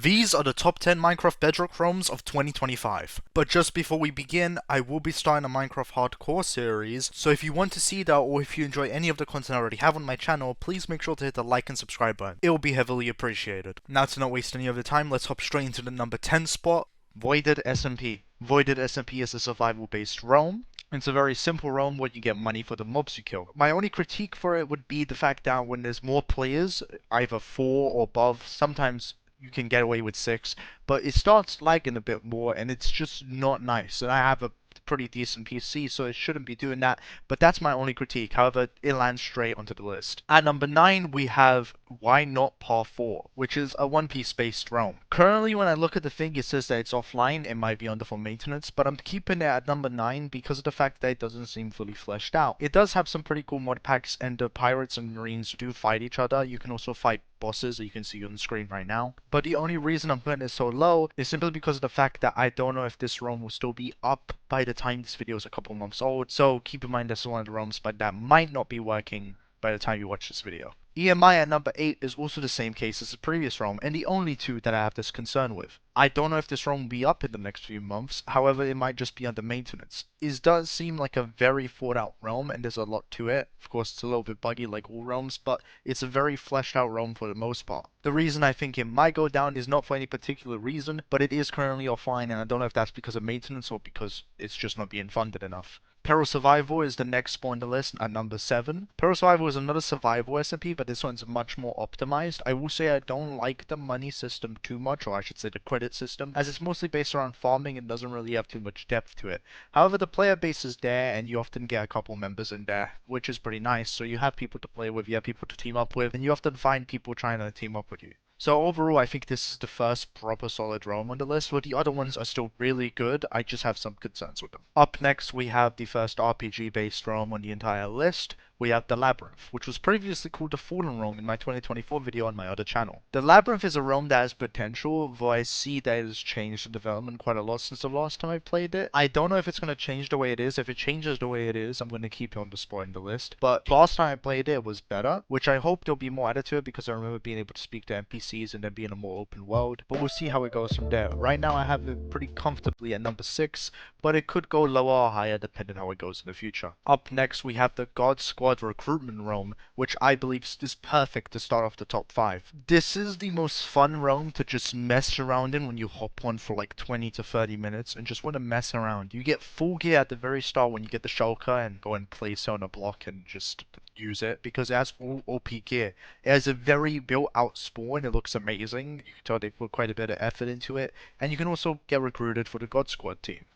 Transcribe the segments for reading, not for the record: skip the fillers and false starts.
These are the top 10 Minecraft Bedrock ROMs of 2025. But just before we begin, I will be starting a Minecraft Hardcore series, so if you want to see that or if you enjoy any of the content I already have on my channel, please make sure to hit the like and subscribe button. It will be heavily appreciated. Now to not waste any of the time, let's hop straight into the number 10 spot, Wht SMP. Wht SMP is a survival based realm. It's a very simple realm where you get money for the mobs you kill. My only critique for it would be the fact that when there's more players, either 4 or above, sometimes you can get away with 6, but it starts lagging a bit more and it's just not nice. And I have a pretty decent PC, so it shouldn't be doing that, but that's my only critique. However, it lands straight onto the list. At number 9, we have Why Not Par 4, which is a One Piece based realm. Currently, when I look at the thing, it says that it's offline. It might be under for maintenance, but I'm keeping it at number 9 because of the fact that it doesn't seem fully fleshed out. It does have some pretty cool mod packs, and the pirates and marines do fight each other. You can also fight bosses that you can see on the screen right now. But the only reason I'm putting it so low is simply because of the fact that I don't know if this realm will still be up by the time this video is a couple months old. So keep in mind that's one of the realms, but that might not be working by the time you watch this video. EMI at number 8 is also the same case as the previous realm, and the only two that I have this concern with. I don't know if this realm will be up in the next few months, however it might just be under maintenance. It does seem like a very thought out realm, and there's a lot to it. Of course it's a little bit buggy like all realms, but it's a very fleshed out realm for the most part. The reason I think it might go down is not for any particular reason, but it is currently offline, and I don't know if that's because of maintenance or because it's just not being funded enough. Peril Survival is the next spot on the list at number 7. Peril Survival is another survival SMP, but this one's much more optimized. I will say I don't like the money system too much, or I should say the credit system, as it's mostly based around farming and doesn't really have too much depth to it. However, the player base is there, and you often get a couple members in there, which is pretty nice. So you have people to play with, you have people to team up with, and you often find people trying to team up with you. So overall, I think this is the first proper solid realm on the list, where the other ones are still really good. I just have some concerns with them. Up next, we have the first RPG-based realm on the entire list. We have the Labryinth, which was previously called the Fallen Realm in my 2024 video on my other channel. The Labryinth is a realm that has potential, though I see that it has changed the development quite a lot since the last time I played it. I don't know if it's going to change the way it is. If it changes the way it is, I'm going to keep it on the spot in the list. But last time I played it was better, which I hope there'll be more added to it, because I remember being able to speak to NPCs and then being a more open world. But we'll see how it goes from there. Right now I have it pretty comfortably at number 6, but it could go lower or higher depending how it goes in the future. Up next, we have the Squad Recruitment realm, which I believe is perfect to start off the top 5. This is the most fun realm to just mess around in when you hop on for like 20 to 30 minutes and just want to mess around. You get full gear at the very start when you get the shulker and go and place it on a block and just use it, because it has all OP gear. It has a very built out spawn. It looks amazing. You can tell they put quite a bit of effort into it, and you can also get recruited for the God Squad team.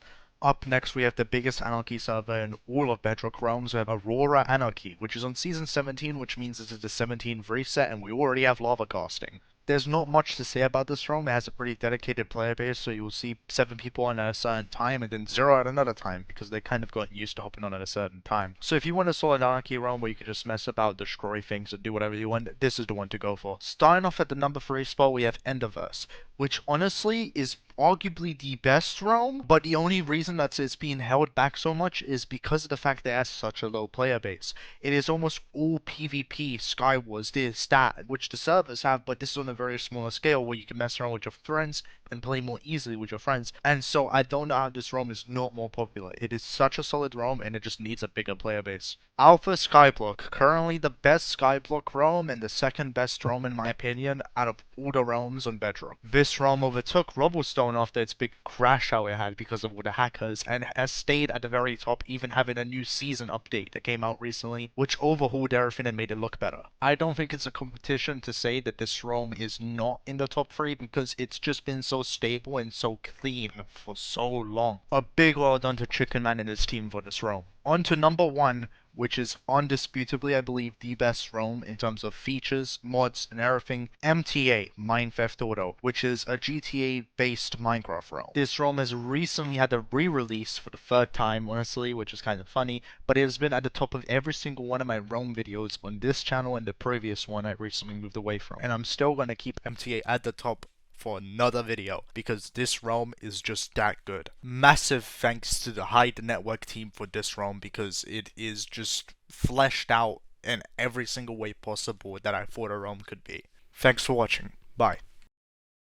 Up next, we have the biggest Anarchy server in all of Bedrock realms. We have Aurora Anarchy, which is on Season 17, which means this is the 17th reset, and we already have lava casting. There's not much to say about this realm. It has a pretty dedicated player base, so you will see 7 people on at a certain time and then 0 at another time, because they kind of gotten used to hopping on at a certain time. So if you want a solid Anarchy realm where you can just mess about, destroy things, and do whatever you want, this is the one to go for. Starting off at the number 3 spot, we have Enderverse, which honestly is arguably the best realm, but the only reason that it's being held back so much is because of the fact that it has such a low player base. It is almost all PvP, Skywars, this, stat, which the servers have, but this is on a very smaller scale where you can mess around with your friends and play more easily with your friends. And so I don't know how this realm is not more popular. It is such a solid realm, and it just needs a bigger player base. Alpha Skyblock, currently the best Skyblock realm and the second best realm in my opinion out of all the realms on Bedrock. This realm overtook Rubblestone after its big crash out it had because of all the hackers, and has stayed at the very top, even having a new season update that came out recently, which overhauled everything and made it look better. I don't think it's a competition to say that this realm is not in the top 3, because it's just been so stable and so clean for so long. A big well done to Chicken Man and his team for this realm. On to number 1, which is undisputably, I believe, the best realm in terms of features, mods, and everything. MTA, Mine Theft Auto, which is a GTA-based Minecraft realm. This realm has recently had a re-release for the 3rd time, honestly, which is kind of funny, but it has been at the top of every single one of my realm videos on this channel and the previous one I recently moved away from. And I'm still going to keep MTA at the top for another video, because this realm is just that good. Massive thanks to the Hide Network team for this realm, because it is just fleshed out in every single way possible that I thought a realm could be. Thanks for watching. Bye.